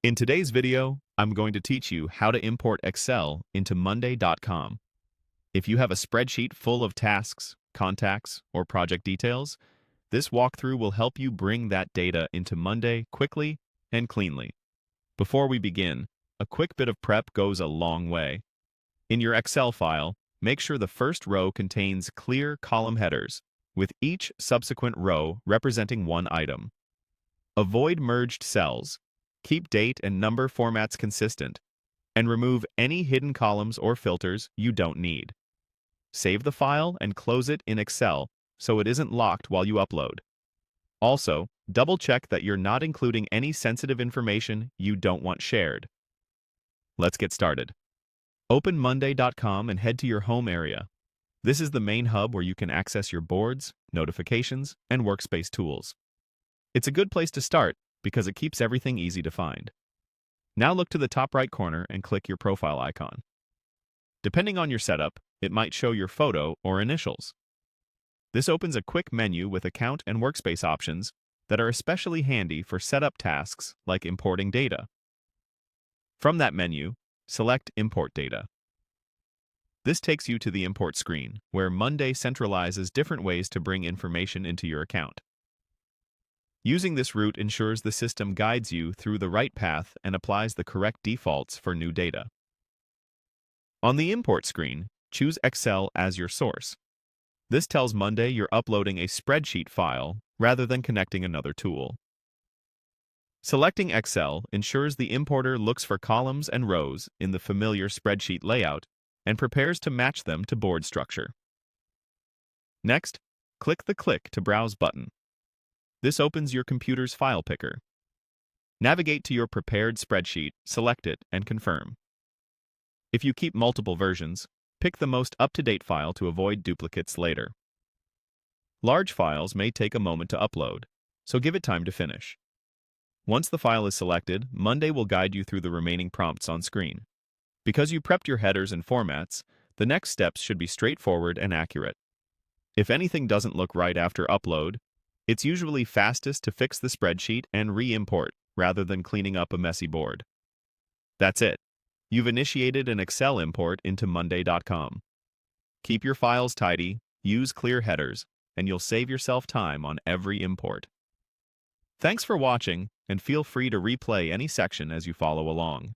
In today's video, I'm going to teach you how to import Excel into Monday.com. If you have a spreadsheet full of tasks, contacts, or project details, this walkthrough will help you bring that data into Monday quickly and cleanly. Before we begin, a quick bit of prep goes a long way. In your Excel file, make sure the first row contains clear column headers, with each subsequent row representing one item. Avoid merged cells. Keep date and number formats consistent, and remove any hidden columns or filters you don't need. Save the file and close it in Excel so it isn't locked while you upload. Also, double-check that you're not including any sensitive information you don't want shared. Let's get started. Open Monday.com and head to your home area. This is the main hub where you can access your boards, notifications, and workspace tools. It's a good place to start because it keeps everything easy to find. Now look to the top right corner and click your profile icon. Depending on your setup, it might show your photo or initials. This opens a quick menu with account and workspace options that are especially handy for setup tasks like importing data. From that menu, select Import Data. This takes you to the import screen, where Monday centralizes different ways to bring information into your account. Using this route ensures the system guides you through the right path and applies the correct defaults for new data. On the import screen, choose Excel as your source. This tells Monday you're uploading a spreadsheet file rather than connecting another tool. Selecting Excel ensures the importer looks for columns and rows in the familiar spreadsheet layout and prepares to match them to board structure. Next, click the Click to Browse button. This opens your computer's file picker. Navigate to your prepared spreadsheet, select it, and confirm. If you keep multiple versions, pick the most up-to-date file to avoid duplicates later. Large files may take a moment to upload, so give it time to finish. Once the file is selected, Monday will guide you through the remaining prompts on screen. Because you prepped your headers and formats, the next steps should be straightforward and accurate. If anything doesn't look right after upload, it's usually fastest to fix the spreadsheet and re-import rather than cleaning up a messy board. That's it. You've initiated an Excel import into Monday.com. Keep your files tidy, use clear headers, and you'll save yourself time on every import. Thanks for watching, and feel free to replay any section as you follow along.